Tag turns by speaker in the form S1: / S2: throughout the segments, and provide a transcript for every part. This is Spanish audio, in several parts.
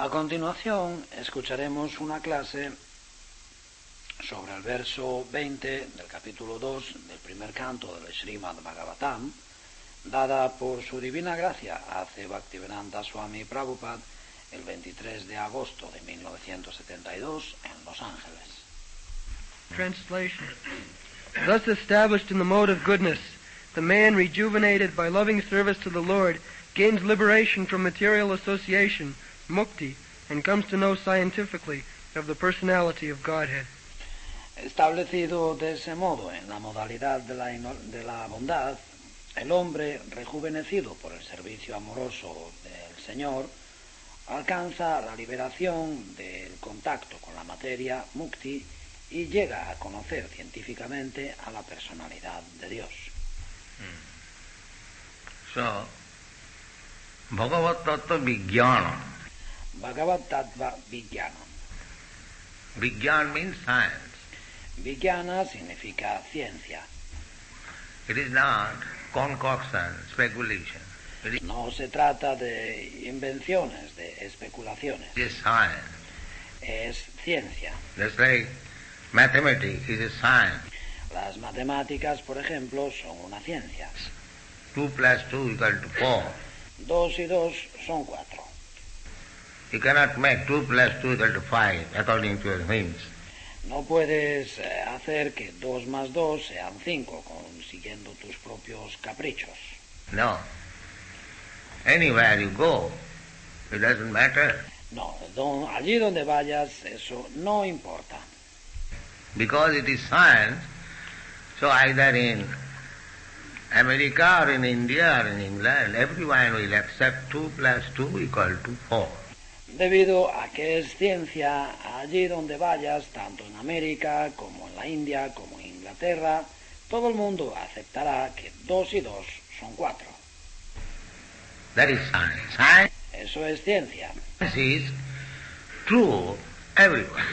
S1: A continuación escucharemos una clase sobre el verso 20 del capítulo 2 del primer canto del Srimad Bhagavatam, dada por su divina gracia a.C. Bhaktivedanta Swami Prabhupada el 23 de agosto de 1972 en Los Ángeles.
S2: Translation. Thus established in the mode of goodness, the man rejuvenated by loving service to the Lord gains liberation from material association, mukti, and comes to know scientifically of the personality of Godhead.
S1: Establecido de ese modo en la modalidad de la bondad, el hombre, rejuvenecido por el servicio amoroso del Señor, alcanza la liberación del contacto con la materia, mukti, y llega a conocer científicamente a la personalidad de Dios.
S3: So, Bhagavat Tattva Vijnana.
S1: Bhagavat Tattva Vijnana.
S3: Vijnana means science.
S1: Vijnana significa ciencia.
S3: It is not concoction, speculation.
S1: No se trata de invenciones, de especulaciones.
S3: It is science.
S1: Es ciencia.
S3: Just like mathematics is a science.
S1: Las matemáticas, por ejemplo, son una ciencia.
S3: 2 plus 2 equal to 4.
S1: 2 y 2 son 4.
S3: You cannot make 2 plus 2 equal to 5 according to your whims.
S1: No puedes hacer que 2 más 2 sean 5, consiguiendo tus propios caprichos.
S3: No. Anywhere you go, it doesn't matter.
S1: No, allí donde vayas, eso no importa.
S3: Because it is science, so either in America or in India or in England, everyone will accept 2 plus 2 equal to 4.
S1: Debido a que es ciencia, allí donde vayas, tanto en América como en la India como en Inglaterra, todo el mundo aceptará que 2 y 2 son 4.
S3: That is science. Science
S1: Eso es ciencia.
S3: is true everywhere.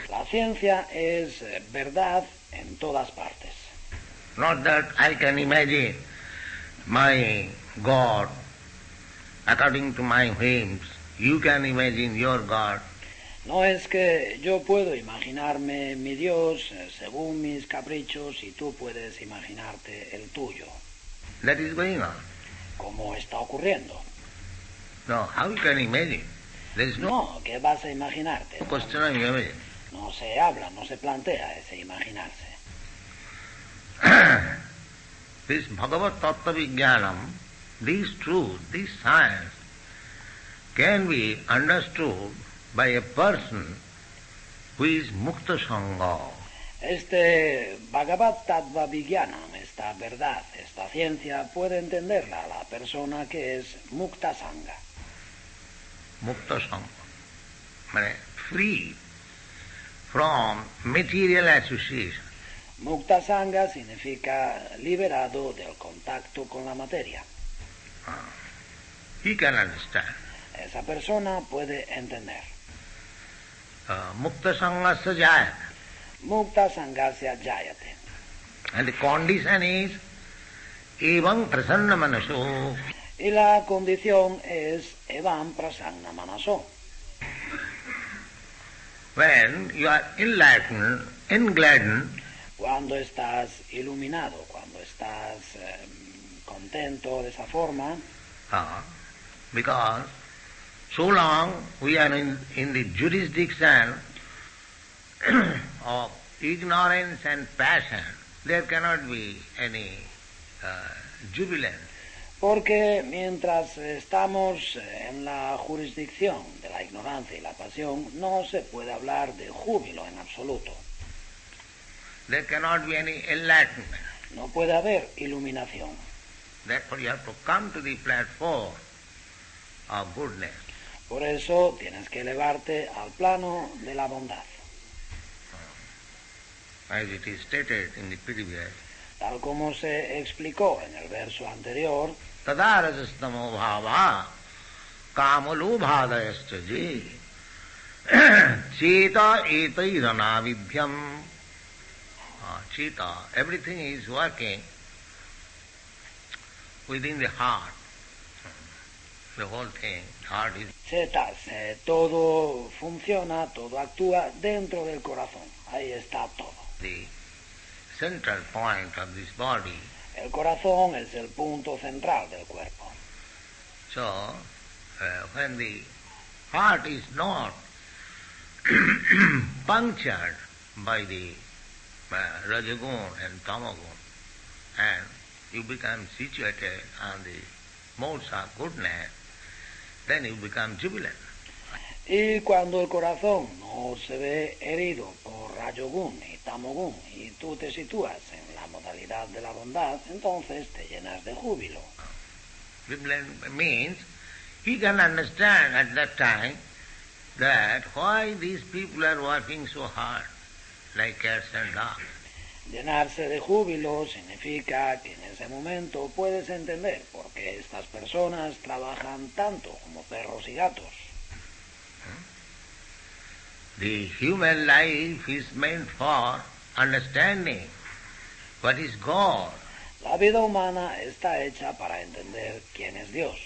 S1: La ciencia es verdad en todas partes.
S3: Not that I can imagine my God according to my whims. You can imagine your God.
S1: No es que yo puedo imaginarme mi Dios según mis caprichos y tú puedes imaginarte el tuyo.
S3: That is going on.
S1: Como está ocurriendo.
S3: No, how you can imagine? There is no
S1: No, ¿qué vas a imaginarte?
S3: question of imagine.
S1: No se habla, no se plantea ese imaginarse.
S3: This Bhagavat Tattva Vijnanam, this truth, this science, can be understood by a person who is Mukta Sangha.
S1: Este Bhagavat Tattva Vijnanam, esta verdad, esta ciencia, puede entenderla la persona que es Mukta Sangha.
S3: Mukta Sangha, means free from material association.
S1: Mukta Sangha significa liberado del contacto con la materia.
S3: He can understand.
S1: Esa persona puede entender.
S3: Mukta Sanghasya Jayata.
S1: Mukta Sanghasya Jayate.
S3: And the condition is Evam Prasanna Manaso.
S1: Y la condición es Evam Prasanna Manaso.
S3: When you are enlightened, engladdened,
S1: Cuando estás iluminado, cuando estás contento de esa forma,
S3: because so long we are in the jurisdiction of ignorance and passion, there cannot be any jubilance.
S1: porque mientras estamos en la jurisdicción de la ignorancia y la pasión, no se puede hablar de júbilo en absoluto.
S3: There cannot be any enlightenment.
S1: No puede haber iluminación.
S3: Therefore you have to come to the platform of goodness.
S1: Por eso tienes que elevarte al plano de la bondad.
S3: As it is stated in the previous,
S1: Tal como se explicó en el verso anterior,
S3: tadarajastamo bhava kamalobhadayascha ji cheta etairana vibhyam. Chita, everything is working within the heart. the whole thing. Heart is
S1: Todo funciona, todo actúa dentro del corazón. Ahí está todo.
S3: the central point of this body.
S1: El corazón es el punto central del cuerpo.
S3: So, when the heart is not punctured by the Rajagun and Tamagun, and you become situated on the modes of goodness, then you become jubilant.
S1: Y cuando el corazón no se ve herido por Rajogun y Tamogun y tú te sitúas en la modalidad de la bondad, entonces te llenas de júbilo.
S3: Jubilant means he can understand at that time that why these people are working so hard, like cats and dogs.
S1: Llenarse de júbilo significa que en ese momento puedes entender por qué estas personas trabajan tanto como perros y gatos.
S3: The human life is meant for understanding what is God.
S1: La vida humana está hecha para entender quién es Dios.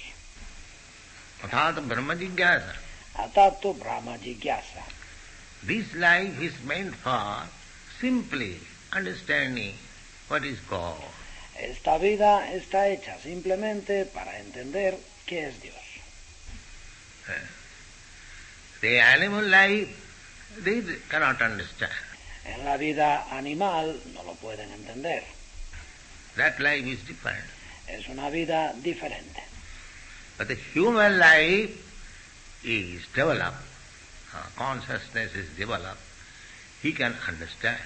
S3: Athata Brahma Jigyasa.
S1: Atato Brahma Jigyasa.
S3: This life is meant for simply understanding what is God.
S1: Esta vida está hecha simplemente para entender qué es Dios.
S3: The animal life, they cannot understand.
S1: En la vida animal no lo pueden entender.
S3: That life is different.
S1: Es una vida diferente.
S3: But the human life is developed. Consciousness is developed. He can understand.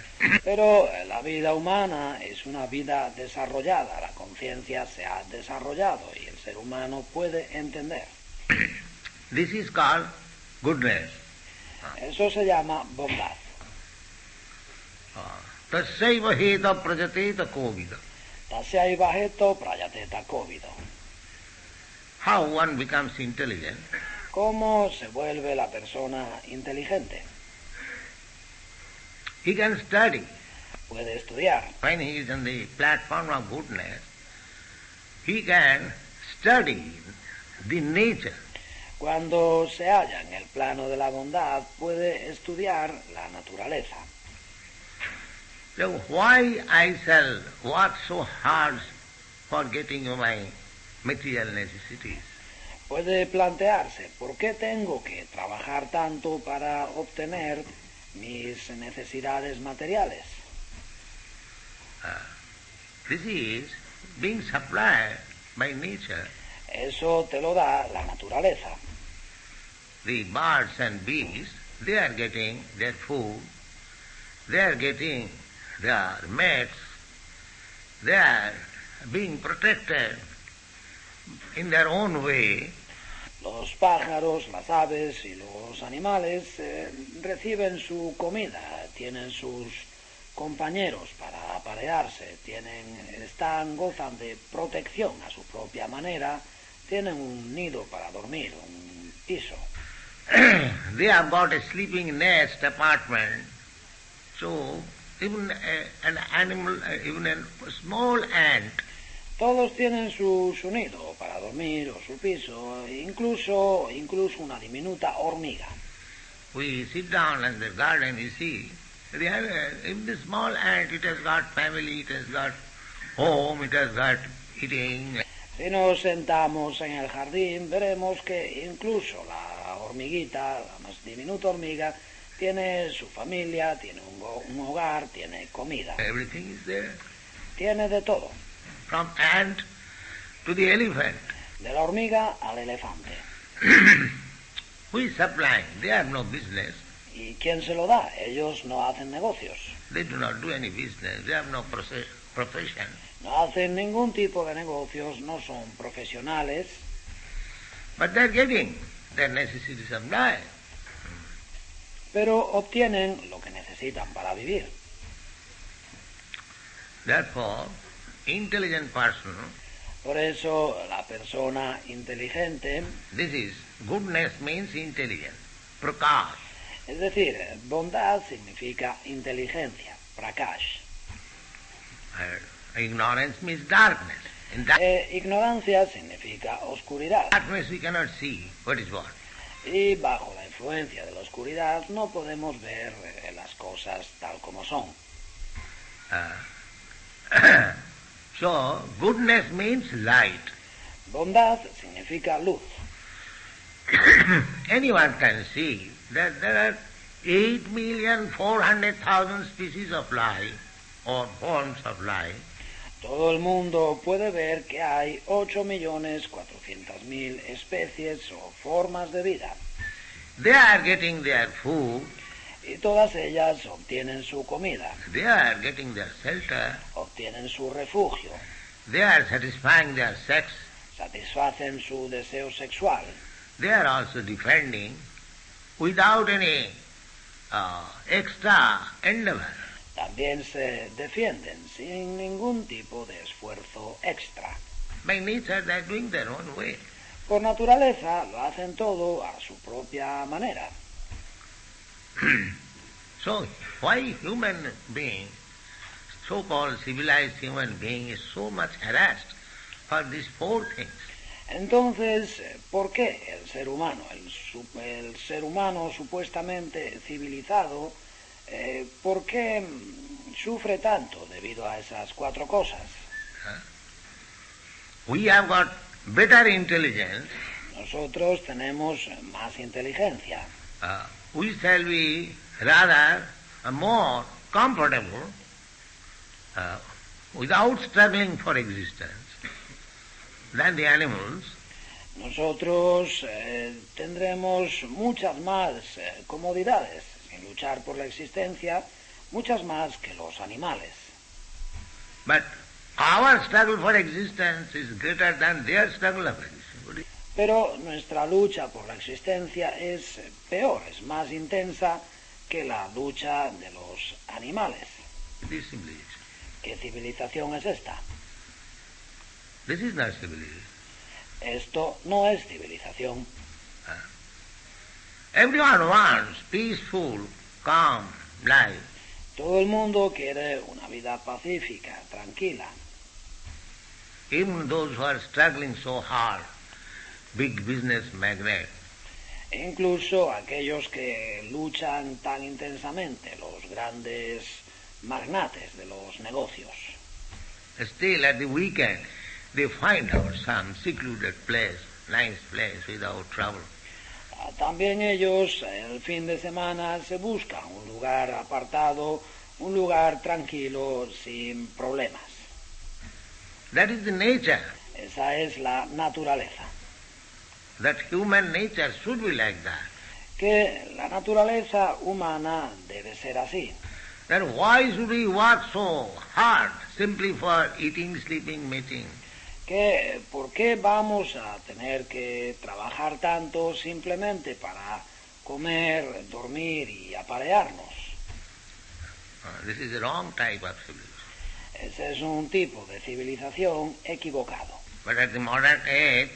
S1: Pero la vida humana es una vida desarrollada. La conciencia se ha desarrollado y el ser humano puede entender.
S3: This is called goodness.
S1: Eso se llama bondad.
S3: Tasyaiva heta prajateta kovida.
S1: Tasyaiva heto prajateta kovido.
S3: How one becomes intelligent?
S1: ¿Cómo se vuelve la persona inteligente?
S3: He can study.
S1: Puede estudiar.
S3: When he is on the platform of goodness, he can study the nature.
S1: Cuando se halla en el plano de la bondad, puede estudiar la naturaleza.
S3: So why I shall work so hard for getting my material necessities?
S1: Puede plantearse, ¿por qué tengo que trabajar tanto para obtener mis necesidades materiales?
S3: This is being supplied by nature.
S1: Eso te lo da la naturaleza.
S3: The birds and bees, they are getting their food, they are getting their mates, they are being protected in their own way.
S1: Los pájaros, las aves y los animales reciben su comida, tienen sus compañeros para aparearse, gozan de protección a su propia manera, tienen un nido para dormir, un piso.
S3: They have got a sleeping nest apartment. So even an animal, even a small ant,
S1: Todos tienen su nido para dormir o su piso, incluso una diminuta hormiga.
S3: we sit down in the garden, you see, they have even the small ant, it has got family, it has got home, it has got eating.
S1: Si nos sentamos en el jardín, veremos que incluso la hormiguita, la más diminuta hormiga, tiene su familia, tiene un hogar, tiene comida.
S3: Everything is there.
S1: Tiene de todo,
S3: From ant to the elephant.
S1: de la hormiga al elefante.
S3: Who is supplying? They have no business.
S1: ¿Y quién se lo da? Ellos no hacen negocios,
S3: They do not do any business. They have no profession.
S1: no hacen ningún tipo de negocios, no son profesionales,
S3: But they are getting their necessities of life.
S1: pero obtienen lo que necesitan para vivir.
S3: Therefore, intelligent person,
S1: Por eso la persona inteligente,
S3: this is, goodness means intelligence, prakash.
S1: es decir, bondad significa inteligencia, prakash.
S3: Ignorance means darkness. In that
S1: Ignorancia significa oscuridad.
S3: darkness we cannot see what is what.
S1: Y bajo la influencia de la oscuridad no podemos ver las cosas tal como son.
S3: So, goodness means light.
S1: Bondad significa luz.
S3: Anyone can see that there are 8,400,000 species of life or forms of life.
S1: Todo el mundo puede ver que hay 8.400.000 especies o formas de vida.
S3: They are getting their food,
S1: Y todas ellas obtienen su comida,
S3: they are getting their shelter,
S1: obtienen su refugio,
S3: they are satisfying their sex,
S1: satisfacen su deseo sexual.
S3: they are also defending without any extra endeavor.
S1: También se defienden sin ningún tipo de esfuerzo extra.
S3: By nature they are doing their own way.
S1: Por naturaleza lo hacen todo a su propia manera.
S3: So why human being, so-called civilized human being, is so much harassed for these four things?
S1: Entonces, ¿por qué el ser humano, el ser humano supuestamente civilizado, por qué sufre tanto debido a esas cuatro cosas?
S3: We have got better intelligence.
S1: Nosotros tenemos más inteligencia.
S3: We shall be rather more comfortable without struggling for existence than the animals.
S1: Nosotros tendremos muchas más comodidades sin luchar por la existencia, muchas más que los animales.
S3: But our struggle for existence is greater than their struggle for existence.
S1: Pero nuestra lucha por la existencia es peor, es más intensa que la lucha de los animales.
S3: This is civilization.
S1: ¿Qué civilización es esta?
S3: This is not civilization.
S1: Esto no es civilización.
S3: Everyone wants peaceful, calm life.
S1: Todo el mundo quiere una vida pacífica, tranquila.
S3: Even those who are struggling so hard, big business magnates,
S1: E incluso aquellos que luchan tan intensamente, los grandes magnates de los negocios.
S3: still at the weekend they find out some secluded place, nice place without trouble.
S1: También ellos el fin de semana se buscan un lugar apartado, un lugar tranquilo, sin problemas.
S3: That is the nature.
S1: Esa es la naturaleza.
S3: That human nature should be like that.
S1: Que la naturaleza humana debe ser así.
S3: Then why should we work so hard simply for eating, sleeping, mating?
S1: Que ¿por qué vamos a tener que trabajar tanto simplemente para comer, dormir y aparearnos?
S3: This is the wrong type of civilization.
S1: Ese es un tipo de civilización equivocado.
S3: But at the modern age,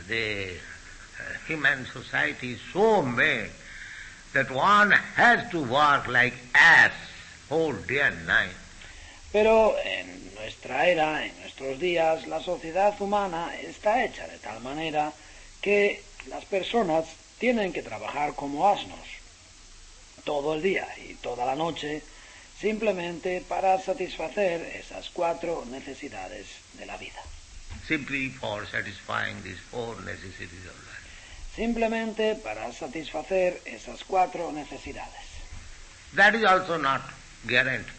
S3: the human society is so made that one has to work like ass whole day and night.
S1: Pero en nuestra era, en nuestros días, la sociedad humana está hecha de tal manera que las personas tienen que trabajar como asnos todo el día y toda la noche simplemente para satisfacer esas cuatro necesidades de la vida.
S3: Simply for satisfying these four necessities of life.
S1: Simplemente para satisfacer esas cuatro necesidades.
S3: That is also not guaranteed.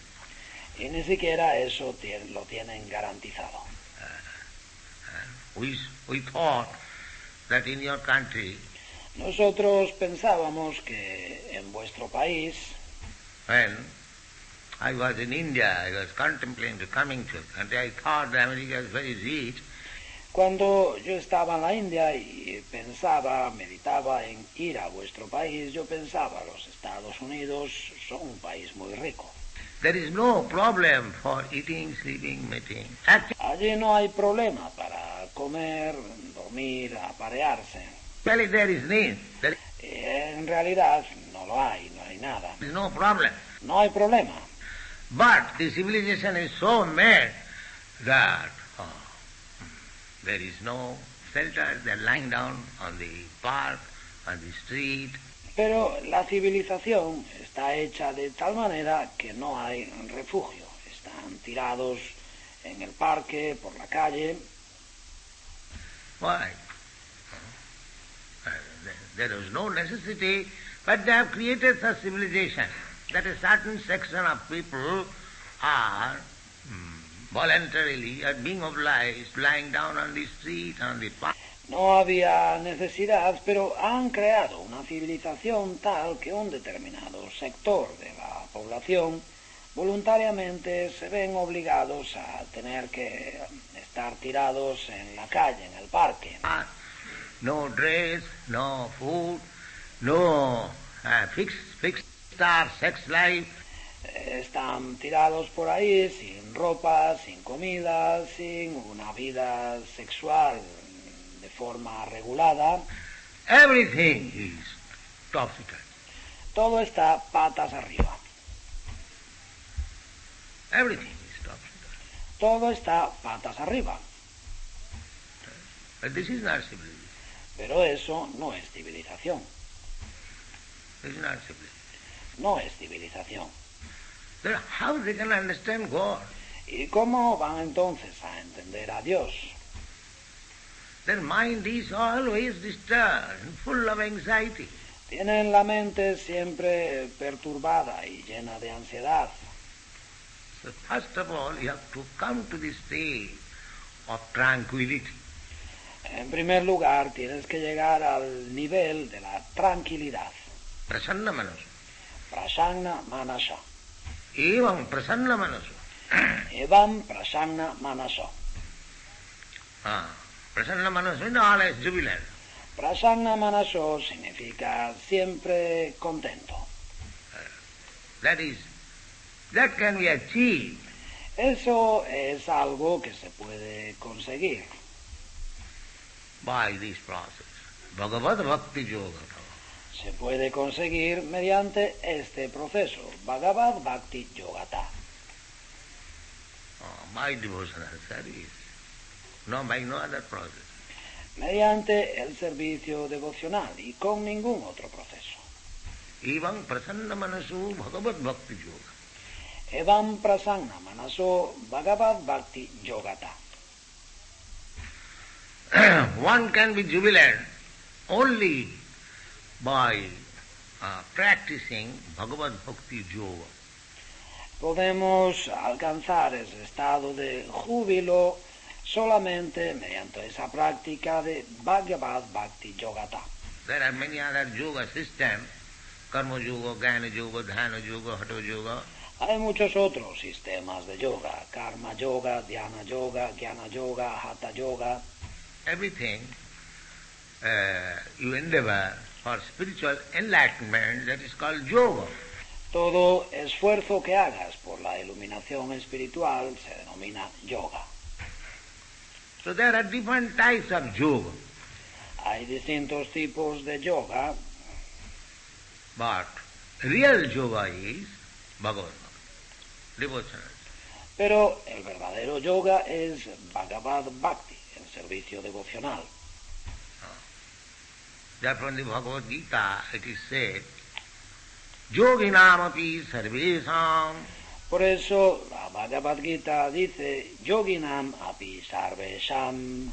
S1: Y ni siquiera eso lo tienen garantizado.
S3: We thought that in your country,
S1: Nosotros pensábamos que en vuestro país,
S3: when I was in India, I was contemplating coming to the country, I thought that America is very rich.
S1: cuando yo estaba en la India y pensaba, meditaba en ir a vuestro país, yo pensaba, los Estados Unidos son un país muy rico.
S3: There is no problem for eating, sleeping, mating.
S1: Allí no hay problema para comer, dormir, aparearse.
S3: Actually, there is need. There
S1: En realidad no lo hay, no hay nada.
S3: is no problem.
S1: No hay problema.
S3: But the civilization is so made that There is no shelter, they are lying down on the park, on the street.
S1: Pero la civilización está hecha de tal manera que no hay refugio. Están tirados en el parque, por la calle.
S3: Why? There is no necessity, but they have created such civilization that a certain section of people are voluntarily being obliged lying down on the street, on the park.
S1: No había necesidad, pero han creado una civilización tal que un determinado sector de la población voluntariamente se ven obligados a tener que estar tirados en la calle, en el parque.
S3: No dress, no food, no fixed star sex life.
S1: Están tirados por ahí sin ropa, sin comida, sin una vida sexual de forma regulada.
S3: Everything is topsy-turvy.
S1: Todo está patas arriba.
S3: Everything is topsy-turvy.
S1: Todo está patas arriba.
S3: But this is not civilization.
S1: Pero eso no es civilización.
S3: This is not civilization.
S1: No es civilización.
S3: Then how they can understand God?
S1: ¿Y cómo van entonces a entender a Dios?
S3: Their mind is always disturbed, full of anxiety.
S1: Tienen la mente siempre perturbada y llena de ansiedad.
S3: So first of all, you have to come to this state of tranquility.
S1: En primer lugar, tienes que llegar al nivel de la tranquilidad.
S3: Prasanna manasu.
S1: Prasanna manasa.
S3: Evam prasanna manasu.
S1: Evam prasanna manaso.
S3: Prasanna manasu means always jubilant.
S1: Prasanna manaso significa siempre contento.
S3: That can be achieved.
S1: Eso es algo que se puede conseguir
S3: by this process. Bhagavad Bhakti Yoga.
S1: Se puede conseguir mediante este proceso, Bhagavad Bhakti Yogata.
S3: By devotional service. No, by no other process.
S1: Mediante el servicio devocional y con ningún otro proceso.
S3: Evam prasanna manasu Bhagavad Bhakti Yoga.
S1: Evam prasanna manaso Bhagavad Bhakti Yogata.
S3: One can be jubilant only by practicing Bhagavad Bhakti Yoga.
S1: Podemos alcanzar ese estado de júbilo solamente mediante esa práctica de Bhagavad Bhakti Yogata.
S3: There are many other yoga systems, Karma Yoga, Jnana Yoga, Dhyana Yoga, Hatha Yoga.
S1: Hay muchos otros sistemas de yoga, Karma Yoga, Dhyana Yoga, Jnana Yoga, Hatha Yoga.
S3: Everything you endeavor for spiritual enlightenment, that is called yoga.
S1: Todo esfuerzo que hagas por la iluminación espiritual se denomina yoga.
S3: So there are different types of yoga.
S1: Hay distintos tipos de yoga,
S3: but real yoga is Bhagavad Bhakti, devotional.
S1: Pero el verdadero yoga es Bhagavad Bhakti, el servicio devocional.
S3: Therefore in the Bhagavad Gita it is said, Yoginam api sarvesam.
S1: Por eso la Bhagavad Gita dice, Yoginam api sarvesham.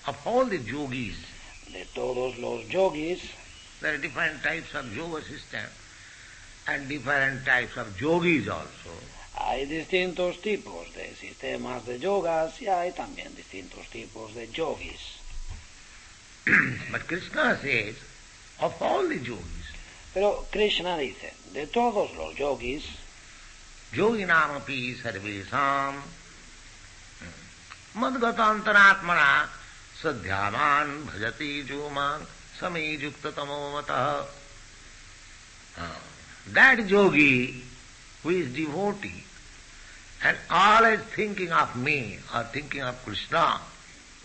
S3: Of all the yogis,
S1: De todos los yogis,
S3: there are different types of yoga system and different types of yogis also.
S1: hay distintos tipos de sistemas de yogas y hay también distintos tipos de yogis.
S3: But Krishna says, of all the yogis,
S1: Pero Krishna dice, de todos los yogis,
S3: yoginam api sarvesam madgatantaratmana sadhyaman bhajati juman same yuktamo matah. That yogi who is devotee and always thinking of me or thinking of Krishna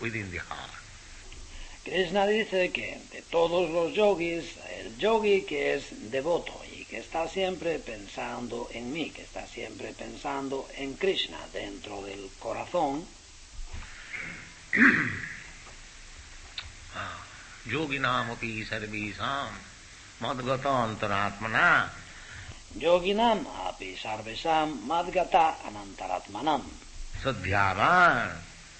S3: within the heart.
S1: Krishna dice que de todos los yogis, el yogi que es devoto y que está siempre pensando en mí, que está siempre pensando en Krishna dentro del corazón,
S3: Yoginamapi sarvesam madgata antaratmana.
S1: Yoginam api sarvesam madgata anantaratmanam.
S3: Sadhyavan,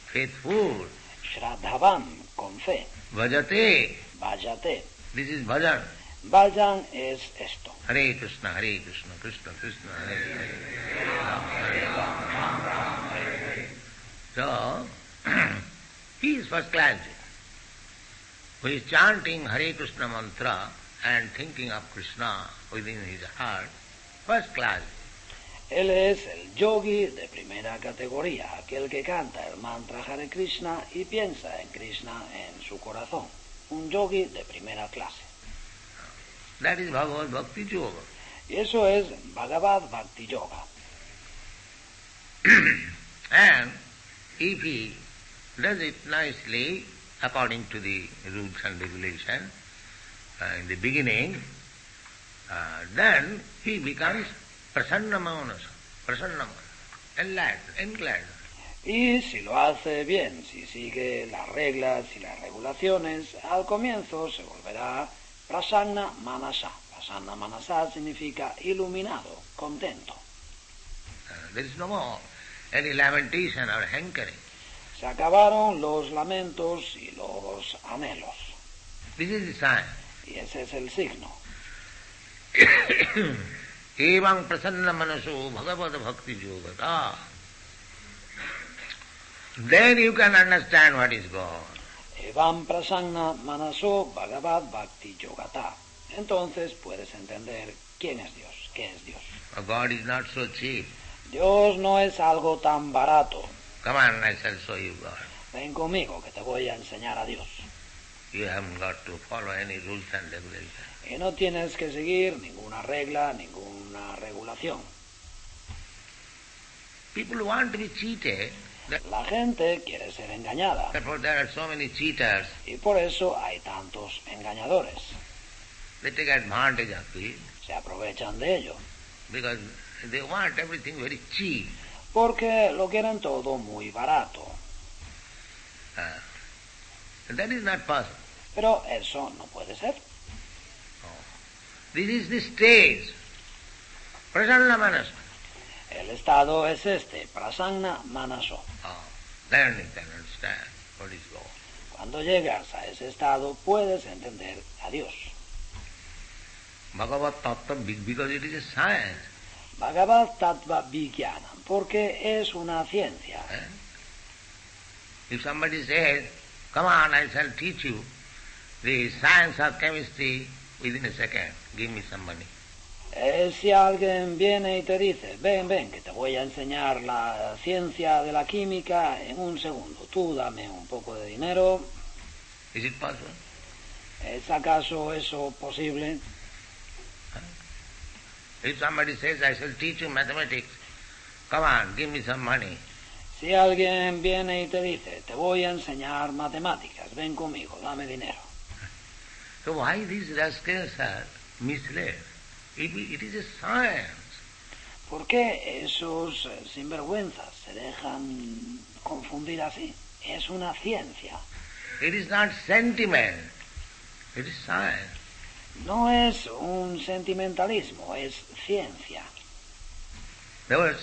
S3: faithful.
S1: Shraddhavan, con fe.
S3: Bhajate.
S1: Bhajate.
S3: This is bhajan.
S1: Bhajan es esto.
S3: Hare Krishna, Krishna Krishna, Hare Hare. So, he is first class. Who is chanting Hare Krishna mantra and thinking of Krishna within his heart, first class.
S1: Él es el yogi de primera categoría, aquel que canta el mantra Hare Krishna y piensa en Krishna en su corazón. Un yogi de primera clase.
S3: That is Bhagavad Bhakti Yoga.
S1: Y eso es Bhagavad Bhakti Yoga.
S3: And if he does it nicely, according to the rules and regulations, in the beginning, then he becomes Prasanna Manasa, enlightened.
S1: Y si lo hace bien, si sigue las reglas y las regulaciones, al comienzo se volverá Prasanna Manasa. Prasanna Manasa significa iluminado, contento.
S3: There is no more any lamentation or hankering.
S1: Se acabaron los lamentos y los anhelos.
S3: This is the sign.
S1: Y ese es el signo.
S3: Evam prasanna manaso bhagavad bhakti yogata. Then you can understand what is God.
S1: Evam prasanna manaso bhagavad bhakti yogata. Entonces puedes entender quién es Dios, qué es Dios.
S3: God is not so cheap.
S1: Dios no es algo tan barato.
S3: Come on, I shall show you God.
S1: Ven conmigo que te voy a enseñar a Dios.
S3: You haven't got to follow any rules and regulations.
S1: Y no tienes que seguir ninguna regla, ninguna regulación.
S3: People want to be cheated.
S1: La gente quiere ser engañada.
S3: Therefore there are so many cheaters.
S1: Y por eso hay tantos engañadores.
S3: They take advantage of it.
S1: Se aprovechan de ello.
S3: Because they want everything very cheap.
S1: Porque lo quieren todo muy barato.
S3: That is not possible.
S1: Pero eso no puede ser.
S3: This is the stage. Prasanna Manasa.
S1: El estado es este, Prasanna Manaso.
S3: Then you can understand what is God.
S1: Cuando llegas a ese estado puedes entender a Dios.
S3: Bhagavad Tattva, because it is a science.
S1: Bhagavad Tattva Vijnana, porque es una ciencia.
S3: If somebody says, come on, I shall teach you the science of chemistry within a second, give me some money.
S1: Si alguien viene y te dice, ven, que te voy a enseñar la ciencia de la química en un segundo, tú dame un poco de dinero.
S3: Is it possible?
S1: ¿Es acaso eso posible?
S3: If somebody says, I shall teach you mathematics, come on, give me some money.
S1: Si alguien viene y te dice, te voy a enseñar matemáticas, ven conmigo, dame dinero.
S3: So why these rascals are misled? It is a science.
S1: ¿Por qué esos sinvergüenzas se dejan confundir así? Es una ciencia.
S3: It is not sentiment. It is science.
S1: No es un sentimentalismo, es ciencia.
S3: There was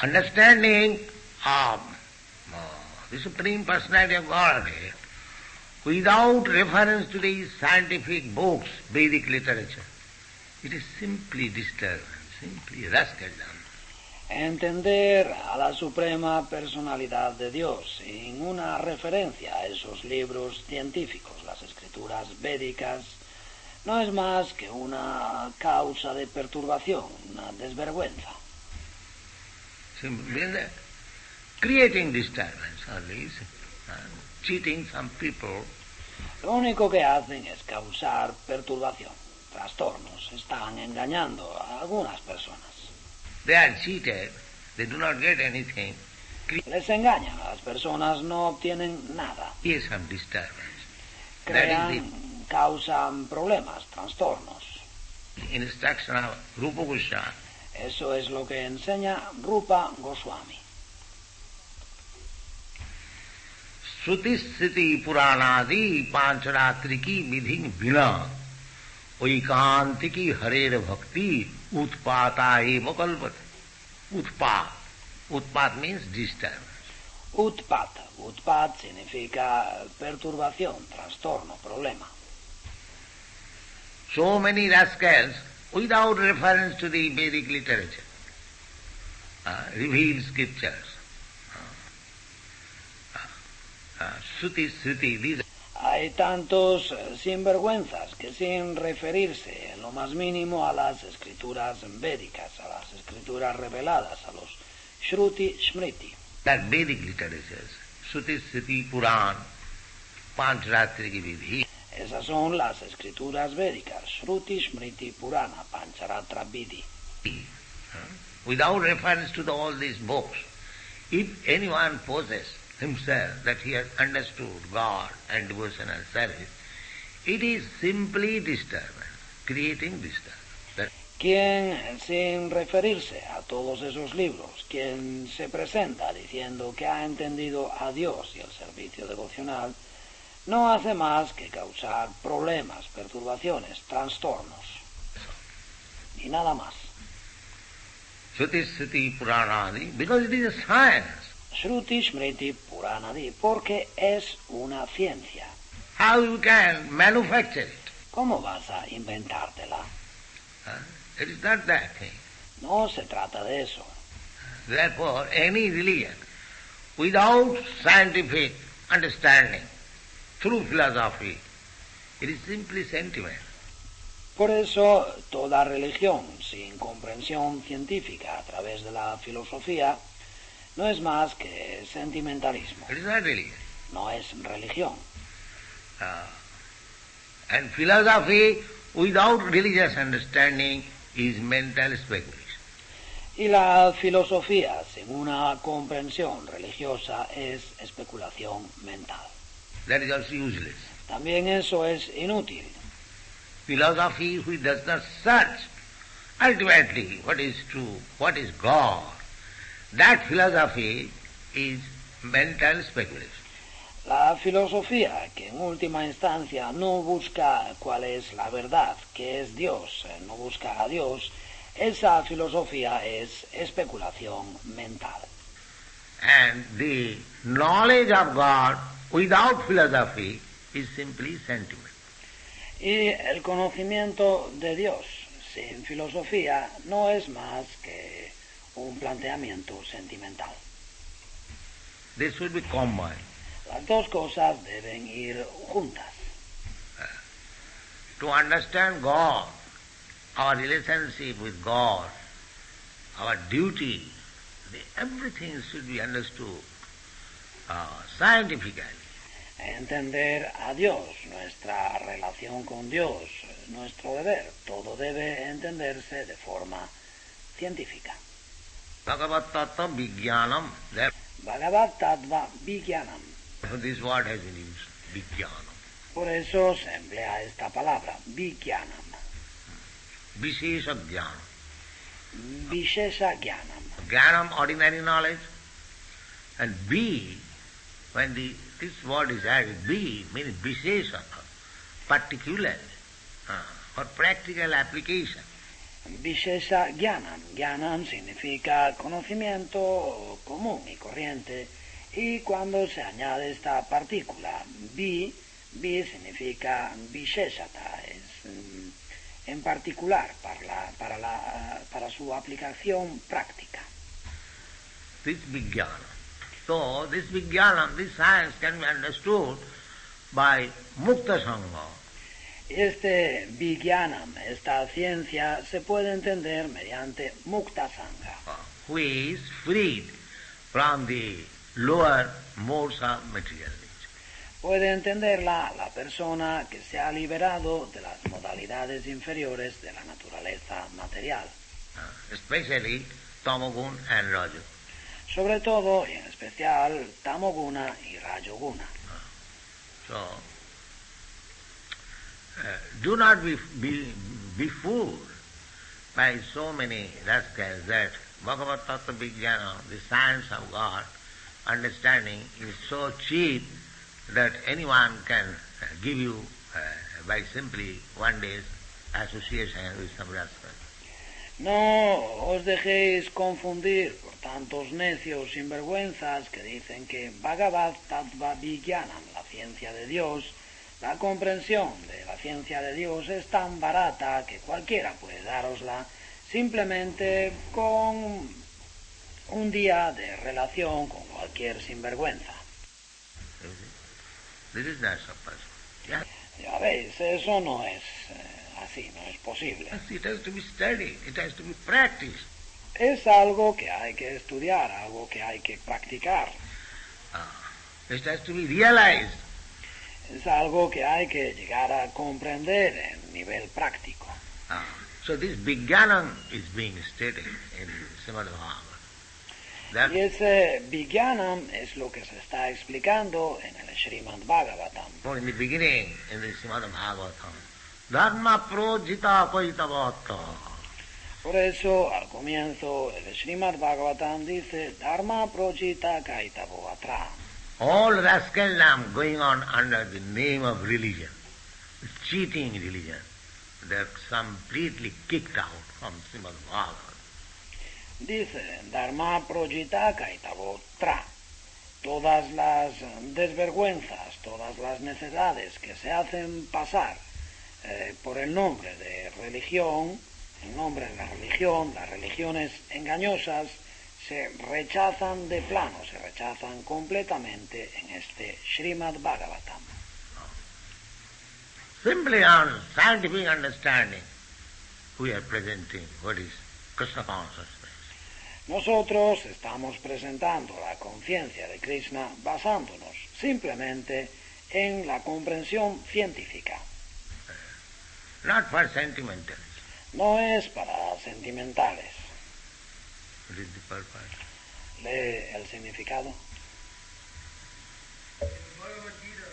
S3: understanding of the Supreme Personality of Godhead without reference to the scientific books, Vedic literature. It is simply disturbance, simply rascaldom.
S1: Entender a la Suprema Personalidad de Dios sin una referencia a esos libros científicos, las escrituras védicas, no es más que una causa de perturbación, una desvergüenza.
S3: Simply creating disturbance, at least, cheating some people.
S1: Lo único que hacen es causar perturbación, trastornos, están engañando a algunas personas.
S3: They are cheated, they do not get anything.
S1: Les engañan, las personas no obtienen nada.
S3: Here's some disturbance.
S1: Causan problemas, trastornos.
S3: Instruction of Rupa Goswami.
S1: Eso es lo que enseña Rupa Goswami.
S3: Shruti Sriti Puranadi Pancharatriki Vidhin Vina Oikantiki Harer Bhakti Utpata Eva Kalpate. Utpat. Utpat means disturbance.
S1: Utpat. Utpat significa perturbación, trastorno, problema.
S3: So many rascals, without reference to the Vedic literature, revealed scriptures. Shruti, Sriti, these.
S1: Hay tantos sinvergüenzas que sin referirse en lo más mínimo a las escrituras védicas, a las escrituras reveladas, a los Shruti, Smriti.
S3: That Vedic literatures, Shruti, Sriti, Puran, Pancharatriki Vidhi.
S1: Esas son las escrituras védicas, Shruti, Smriti, Purana, Pancharatra Vidhi.
S3: Without reference to all these books, if anyone possesses himself that he has understood God and devotional service, it is simply disturbance, creating disturbance.
S1: Quien, sin referirse a todos esos libros, quien se presenta diciendo que ha entendido a Dios y el servicio devocional, no hace más que causar problemas, perturbaciones, trastornos, y nada más.
S3: Shruti, Sriti, Puranadi, because it is a science.
S1: Shruti, Smriti, Puranadi, porque es una ciencia.
S3: How you can manufacture it?
S1: ¿Cómo vas a inventártela?
S3: It is not that thing.
S1: No se trata de eso.
S3: Therefore, any religion without scientific understanding, through philosophy, it is simply sentiment.
S1: Por eso, toda religión sin comprensión científica a través de la filosofía no es más que sentimentalismo.
S3: It is not religion.
S1: No es religión.
S3: And philosophy without religious understanding is mental speculation.
S1: Y la filosofía sin una comprensión religiosa es especulación mental.
S3: That is also useless.
S1: También eso es inútil.
S3: Philosophy which does not search ultimately what is true, what is God, that philosophy is mental speculation.
S1: La filosofía que en última instancia no busca cuál es la verdad, qué es Dios, no busca a Dios, esa filosofía es especulación mental.
S3: And the knowledge of God without philosophy is simply sentiment.
S1: Y el conocimiento de Dios sin filosofía no es más que un planteamiento sentimental.
S3: They should be combined.
S1: Las dos cosas deben ir juntas.
S3: To understand God, our relationship with God, our duty, everything should be understood scientifically.
S1: Entender a Dios, nuestra relación con Dios, nuestro deber, todo debe entenderse de forma científica.
S3: Bhagavad Tattva Vijnanam.
S1: Bhagavad Tattva Vijnanam.
S3: This word has been used, Vijnanam.
S1: Por eso se emplea esta palabra, Vijnanam.
S3: Vishesha Jnanam.
S1: Vishesha Jnanam.
S3: Jnanam, ordinary knowledge, and B, when this word is added, B means Vishesha, particular, for practical application.
S1: Vishesha Jnanam. Jnanam significa conocimiento común y corriente, y cuando se añade esta partícula, vi significa Visheshata, es en particular para su aplicación práctica.
S3: This Vijnana. So this Vijnana, this science can be understood by Mukta Sangha.
S1: Este Vijnanam, esta ciencia, se puede entender mediante Mukta Sangha,
S3: Who is freed from the lower modes of material nature.
S1: Puede entenderla la persona que se ha liberado de las modalidades inferiores de la naturaleza material.
S3: Especially Tamagun and Raja.
S1: Sobre todo y en especial Tamoguna y Rajoguna.
S3: So, do not be fooled by so many rascals that Bhagavad Tattva Vijnana, the science of God, understanding is so cheap that anyone can give you by simply one day's association with some rascal.
S1: No os dejéis confundir por tantos necios sinvergüenzas que dicen que Bhagavad Tattva Vijnanam, la ciencia de Dios, la comprensión de la ciencia de Dios es tan barata que cualquiera puede dárosla simplemente con un día de relación con cualquier sinvergüenza.
S3: This is not supposed. Yeah.
S1: Ya veis, eso no es así, no es posible.
S3: It has to be studied, it has to be practiced.
S1: Es algo que hay que estudiar, algo que hay que practicar.
S3: It has to be realized.
S1: Es algo que hay que llegar a comprender en nivel práctico.
S3: So this Vijnanam is being stated in Srimad Bhagavatam.
S1: Y ese Vijnanam es lo que se está explicando en el Srimad Bhagavatam.
S3: In the beginning, in the Srimad Bhagavatam, Dharma projita paitavata.
S1: Por eso, al comienzo, el Srimad Bhagavatam dice, Dharma projita kaitavo atra.
S3: All rascaldom going on under the name of religion, cheating religion, they're completely kicked out from Srimad Bhagavatam.
S1: Dice, Dharma projita kaitavo tra. Todas las desvergüenzas, todas las necedades que se hacen pasar por el nombre de religión, el nombre de la religión, las religiones engañosas, se rechazan de plano, se rechazan completamente en este Srimad Bhagavatam.
S3: Simply on scientific understanding, we are presenting what is Krishna consciousness.
S1: Nosotros estamos presentando la conciencia de Krishna basándonos simplemente en la comprensión científica.
S3: Not for sentimentalists.
S1: No es para sentimentales.
S3: What is the purpose?
S1: Lee el significado.
S2: Bhagavad Gita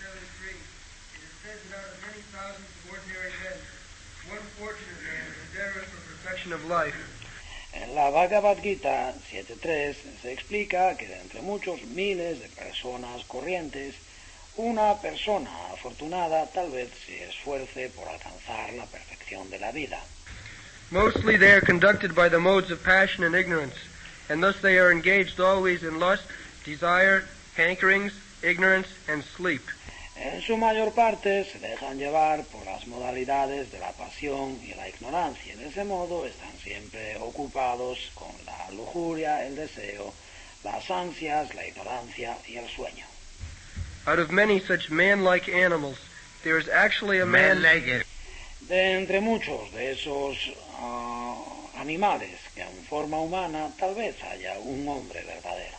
S2: 7:3, it is said that out of many thousands of ordinary men, one fortunate man is endeavoring for perfection of life.
S1: En la Bhagavad Gita 7.3 se explica que de entre muchos miles de personas corrientes, una persona afortunada tal vez se esfuerce por alcanzar la perfección de la vida.
S2: Mostly they are conducted by the modes of passion and ignorance, and thus they are engaged always in lust, desire, hankerings, ignorance, and sleep.
S1: En su mayor parte se dejan llevar por las modalidades de la pasión y la ignorancia. De ese modo están siempre ocupados con la lujuria, el deseo, las ansias, la ignorancia y el sueño.
S2: Out of many such man-like animals, there is actually a man...
S1: De entre muchos de esos animales que en forma humana tal vez haya un hombre verdadero.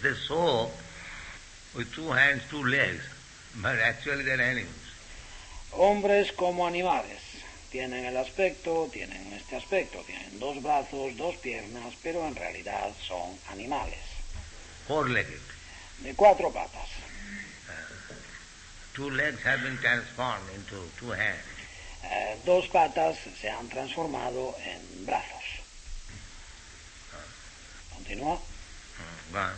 S3: They sow with 2 hands, 2 legs, but actually they're animals.
S1: Hombres como animales. Tienen este aspecto, tienen 2 brazos, 2 piernas, pero en realidad son animales.
S3: 4-legged.
S1: De 4 patas.
S3: 2 legs have been transformed into 2 hands.
S1: 2 patas se han transformado en brazos. Continúa.
S3: Go on.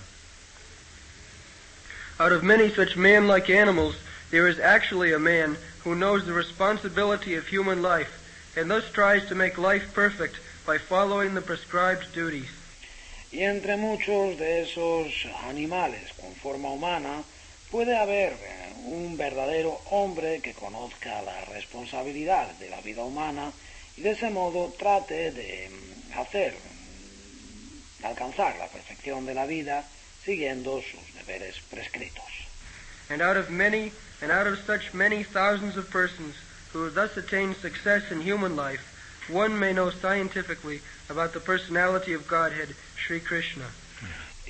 S2: Out of many such man-like animals, there is actually a man who knows the responsibility of human life, and thus tries to make life perfect by following the prescribed duties.
S1: Y entre muchos de esos animales con forma humana, puede haber un verdadero hombre que conozca la responsabilidad de la vida humana y de ese modo trate de alcanzar la perfección de la vida siguiendo sus deberes prescritos.
S2: And out of such many thousands of persons who have thus attained success in human life, one may know scientifically about the personality of Godhead, Sri Krishna.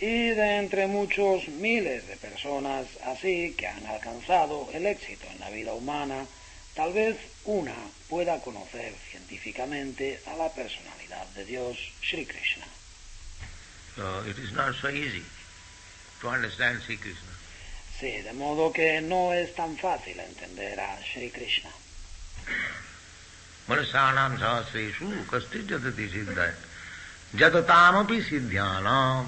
S1: Y de entre muchos miles de personas así que han alcanzado el éxito en la vida humana, tal vez una pueda conocer científicamente a la personalidad de Dios, Sri Krishna.
S3: So it is not so easy to understand Sri Krishna.
S1: Sí, de modo que no es tan fácil entender a Sri Krishna.
S3: Manusanam sahasreshu kastit jatati siddhayat jatatamapi siddhyanam.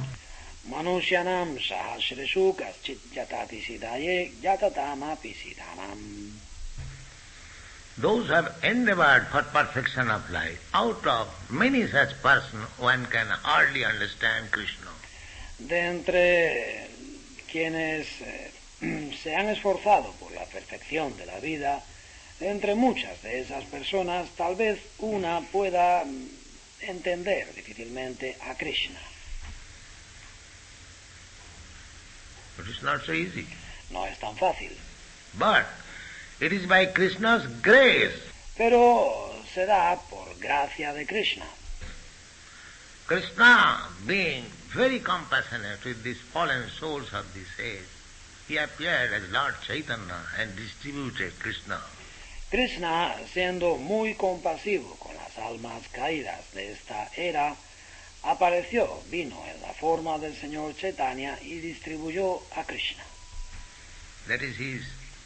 S1: Manushyanam sahasreshu kaschit yatati siddhaye yatatamapi siddhanam.
S3: Those who have endeavored for perfection of life, out of many such persons, one can hardly understand Krishna.
S1: De entre quienes se han esforzado por la perfección de la vida, entre muchas de esas personas, tal vez una pueda entender difícilmente a Krishna.
S3: It is not so easy.
S1: No es tan fácil.
S3: But it is by Krishna's grace.
S1: Pero se da por gracia de Krishna.
S3: Krishna, being very compassionate with these fallen souls of this age, he appeared as Lord Chaitanya and distributed Krishna.
S1: Krishna, siendo muy compasivo con las almas caídas de esta era, apareció, vino en la forma del Señor Chaitanya y distribuyó a Krishna.
S3: That is his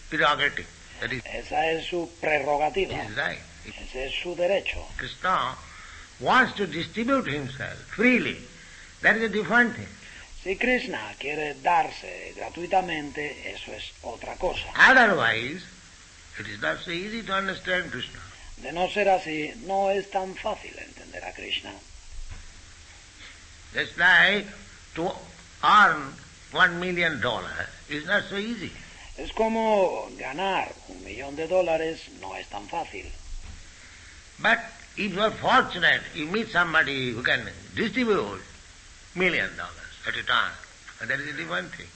S3: prerogative. That is
S1: Esa es su prerrogativa.
S3: his right.
S1: Ese es su derecho.
S3: Krishna wants to distribute himself freely. That is a different thing.
S1: Si Krishna quiere darse gratuitamente, eso es otra cosa.
S3: Otherwise, it is not so easy to understand Krishna.
S1: De no ser así, no es tan fácil entender a Krishna.
S3: Just like to earn $1 million is not so easy.
S1: Es como ganar $1,000,000, no es tan fácil.
S3: But if you are fortunate, you meet somebody who can distribute $1 million at a time, and that is a different thing.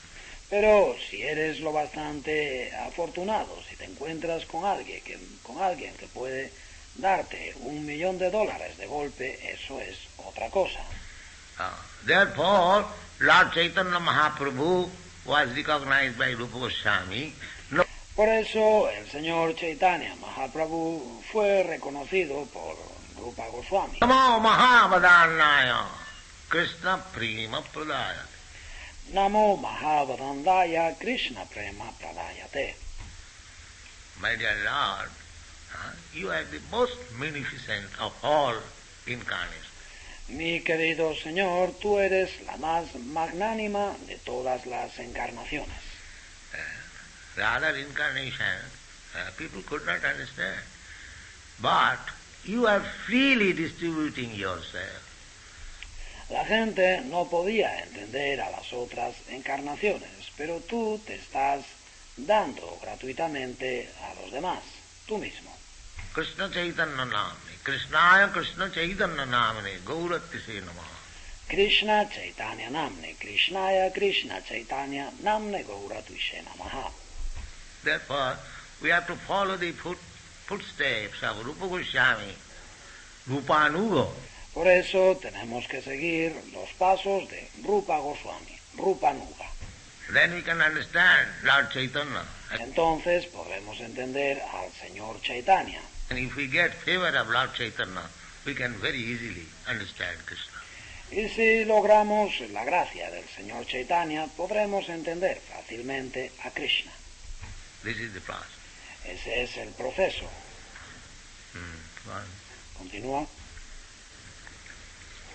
S1: Pero si eres lo bastante afortunado, si te encuentras con alguien que puede darte $1,000,000 de golpe, eso es otra cosa.
S3: Therefore, Lord Chaitanya Mahaprabhu was recognized by Rupa Goswami. No,
S1: Por eso el señor Chaitanya Mahaprabhu fue reconocido por Rupa Goswami.
S3: Namo Mahavadannaya Krishna Prema Pradaya.
S1: Namo Mahavadandaya Krishna Prema Pradayate.
S3: My dear Lord, you are the most magnificent of all incarnations.
S1: Mi querido Señor, tú eres la más magnánima de todas las encarnaciones.
S3: The other incarnation, people could not understand. But you are freely distributing yourself.
S1: La gente no podía entender a las otras encarnaciones, pero tú te estás dando gratuitamente a los demás, tú mismo.
S3: Krishna Chaitanya Namani, Krishnaya Krishna Chaitanya Namani, Gauratise Namaha.
S1: Krishna Chaitanya Namne, Krishnaya Krishna Chaitanya Namne Gauratise Namaha.
S3: Therefore, we have to follow the footsteps of Rupa Goswami, Rupanuga.
S1: Por eso tenemos que seguir los pasos de Rupa Goswami, Rupanuga.
S3: Then we can understand Lord Chaitanya.
S1: Entonces podremos entender al Señor Chaitanya.
S3: And if we get favor of Lord Chaitanya, we can very easily understand Krishna.
S1: Y si logramos la gracia del Señor Chaitanya, podremos entender fácilmente a Krishna.
S3: This is the process.
S1: Ese es el proceso.
S3: One.
S1: Continúa.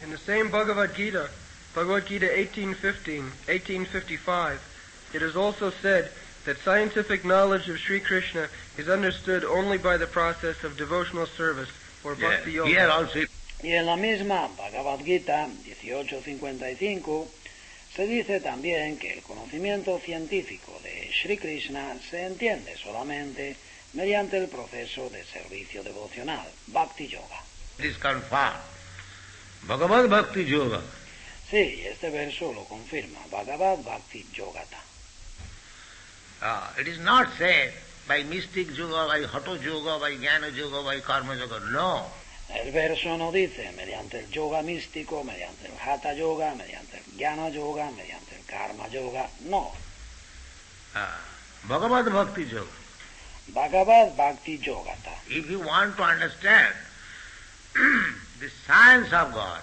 S2: In the same Bhagavad Gita 18:55, it is also said that scientific knowledge of Sri Krishna is understood only by the process of devotional service or bhakti yoga.
S3: Here also
S1: Y en la misma Bhagavad Gita 18:55 se dice también que el conocimiento científico de Sri Krishna se entiende solamente mediante el proceso de servicio devocional, Bhakti Yoga.
S3: it is confirmed. Bhagavad Bhakti Yoga.
S1: Sí, este verso lo confirma, Bhagavad Bhakti Yogata.
S3: It is not said by mystic yoga, by hatha yoga, by jnana yoga, by karma yoga. No.
S1: El verso no dice mediante el yoga místico, mediante el hatha yoga, mediante el jnana yoga, mediante el karma yoga, no.
S3: Bhagavad Bhakti Yoga.
S1: Bhagavad Bhakti Yogata.
S3: If you want to understand the science of God,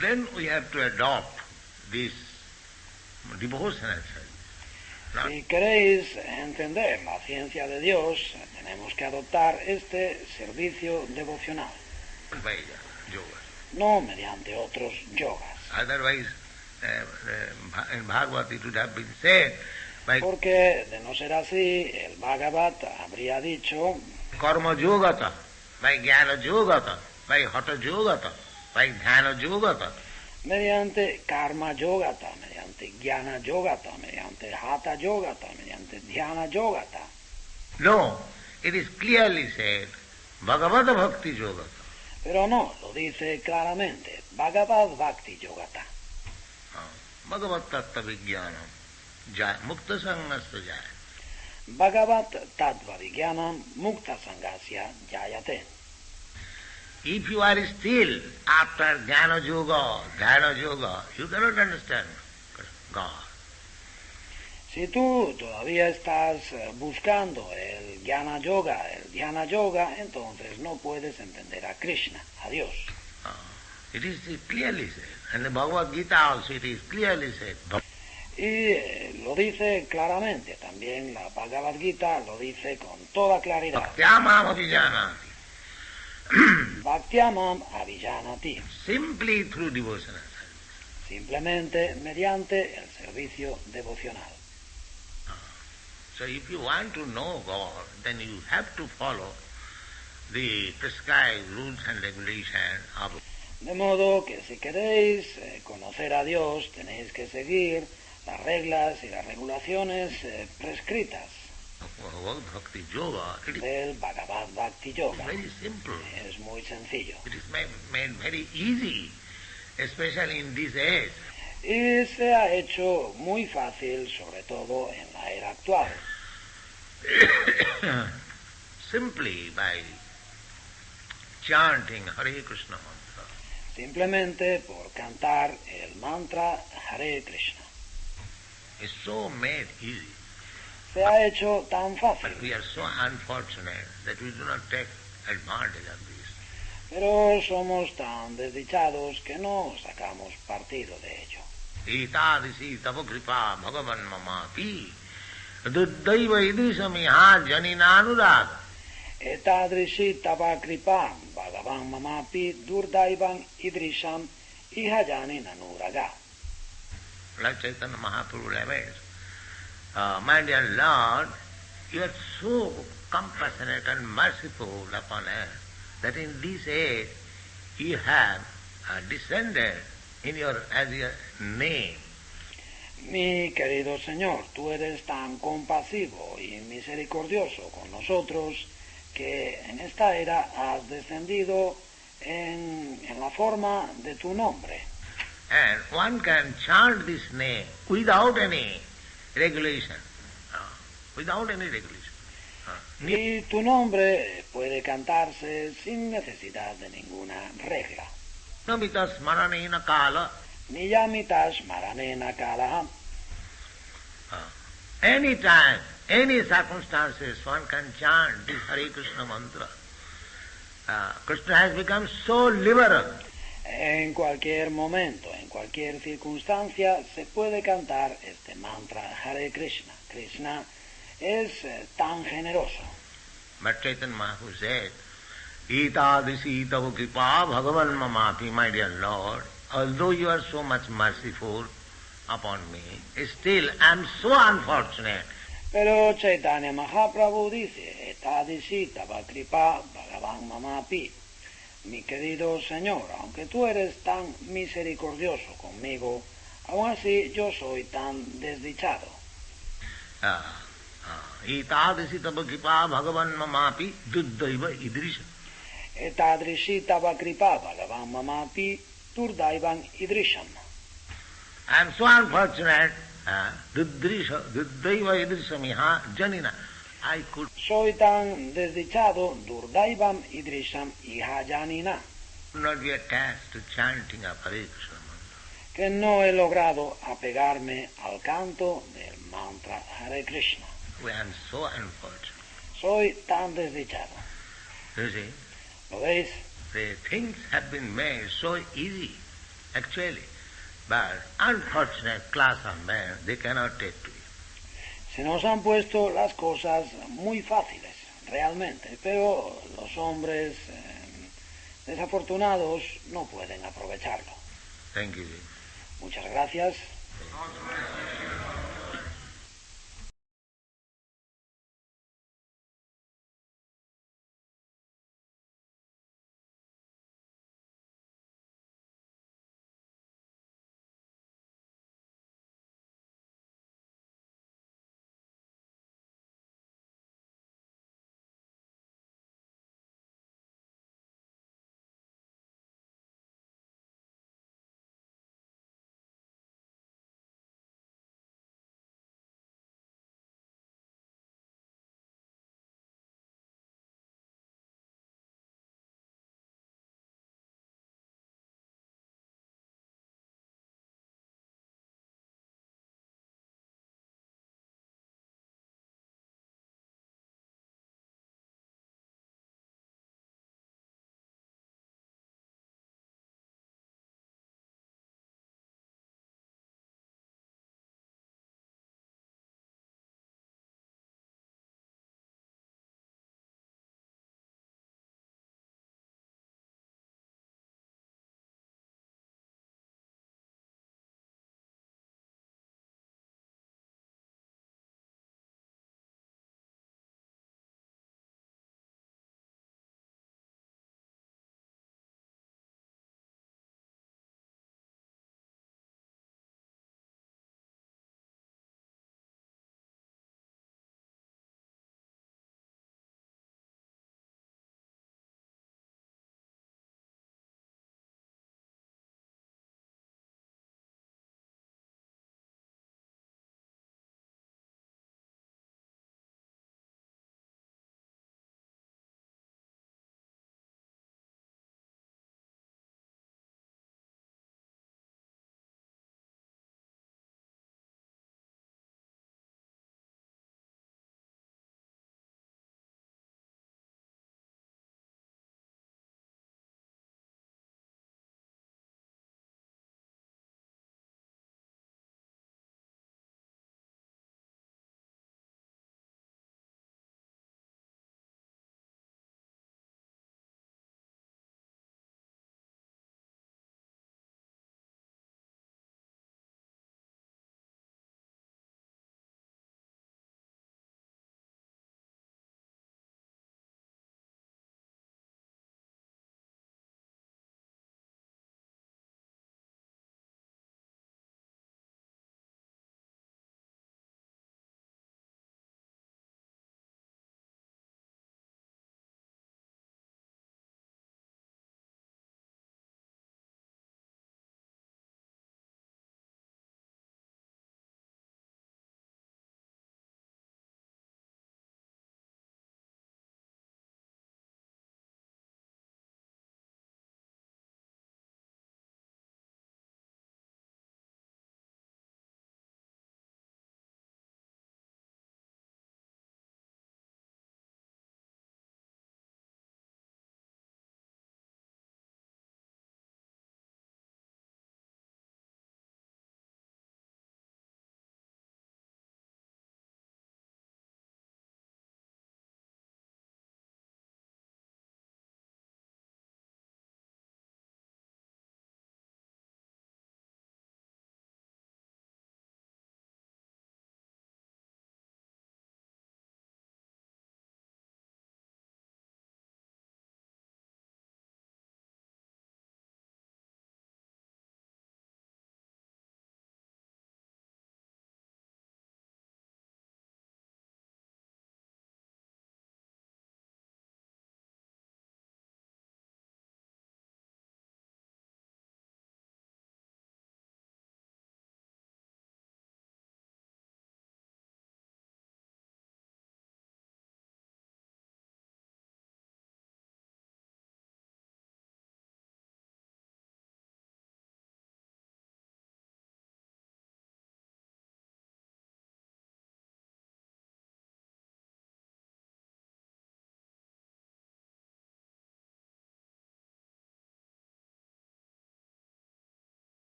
S3: then we have to adopt this devotional service.
S1: Si queréis entender la ciencia de Dios, tenemos que adoptar este servicio devocional,
S3: By yoga.
S1: no mediante otros yogas.
S3: Otherwise, in Bhagavad it would have been said, by
S1: Porque de no ser así, el Bhagavad habría dicho
S3: karma yogata, by jnana yogata, by hatha yogata, by dhyana yogata.
S1: mediante karma yogata, mediante jnana yogata, mediante hatha yogata, mediante dhyana yogata.
S3: No, it is clearly said, Bhagavata Bhakti Yogata.
S1: Pero no, lo dice claramente, Bhagavad Bhakti Yogata.
S3: Bhagavat Tattva Vijnanam, Mukta Sangasya Jaya.
S1: Bhagavat Tattva Vijnanam Mukta Sangasya Jayate.
S3: If you are still after Jnana Yoga, you cannot understand God.
S1: Si tú todavía estás buscando el Jnana Yoga, el Dhyana Yoga, entonces no puedes entender a Krishna, a Dios.
S3: It is clearly said, and the Bhagavad Gita also it is clearly said.
S1: Y lo dice claramente, también la Bhagavad Gita lo dice con toda claridad.
S3: Bhaktyamam abhijanati.
S1: Bhaktyamam abhijanati.
S3: Simply through devotional service.
S1: Simplemente mediante el servicio devocional.
S3: So if you want to know God, then you have to follow the prescribed rules and regulations of.
S1: De modo que si queréis conocer a Dios, tenéis que seguir las reglas y las regulaciones prescritas
S3: Bhakti Yoga. It is
S1: del Bhagavad Bhakti Yoga.
S3: very simple.
S1: Es muy sencillo.
S3: It is made very easy, especially in this age.
S1: Y se ha hecho muy fácil, sobre todo en la era actual.
S3: Simply by chanting Hare Krishna mantra.
S1: Simplemente por cantar el mantra Hare Krishna.
S3: It's so made easy.
S1: Se ha hecho tan fácil,
S3: But we are so unfortunate that we do not take advantage of this.
S1: pero somos tan desdichados que no sacamos partido de ello.
S3: Etadisi tava kripa bhagavan mamapi duddaiva idrisamiha janinanuraga.
S1: Etadrishi tava kripa bhagavan mamapi durdaivan idrisham ihajani nanuraga.
S3: Like Chaitanya Mahaprabhu laments, my dear Lord, you are so compassionate and merciful upon us that in this age you have descended in as your name.
S1: Mi querido Señor, tú eres tan compasivo y misericordioso con nosotros que en esta era has descendido en la forma de tu nombre.
S3: And one can chant this name without any regulation. Without any regulation.
S1: Y tu nombre puede cantarse sin necesidad de ninguna regla.
S3: Namita smaranena kala.
S1: Niyamitas maranena kalaha.
S3: Any time, any circumstances, one can chant this Hare Krishna mantra. Krishna has become so liberal.
S1: En cualquier momento, en cualquier circunstancia, se puede cantar este mantra Hare Krishna. Krishna es tan generoso.
S3: But Chaitanya Mahaprabhu said, Etadisi tava kripa bhagavan mamapi, my dear Lord, although you are so much merciful upon me, still I am so unfortunate.
S1: Pero Chaitanya Mahaprabhu dice, Etadisi tava kripa bhagavan mamapi. Mi querido Señor, aunque tú eres tan misericordioso conmigo, aún así yo soy tan desdichado.
S3: Etadisi tava kripa bhagavan mamapi duddaiva idrisha.
S1: Etadrishi tava kripa bhagavan mamapi durdaivan idrisham.
S3: I am so unfortunate, duddaiva idrisamiha janina. I could
S1: Soy tan desdichado, durdaivam idrisham ihajanina,
S3: not be attached to chanting of Hare Krishna mantra.
S1: que no he logrado apegarme al canto del mantra Hare Krishna.
S3: I am so unfortunate.
S1: Soy tan desdichado.
S3: You see,
S1: ¿Lo veis?
S3: the things have been made so easy, actually, but unfortunate class of men, they cannot take to it.
S1: Se nos han puesto las cosas muy fáciles, realmente, pero los hombres desafortunados no pueden aprovecharlo.
S3: Thank you.
S1: Muchas gracias.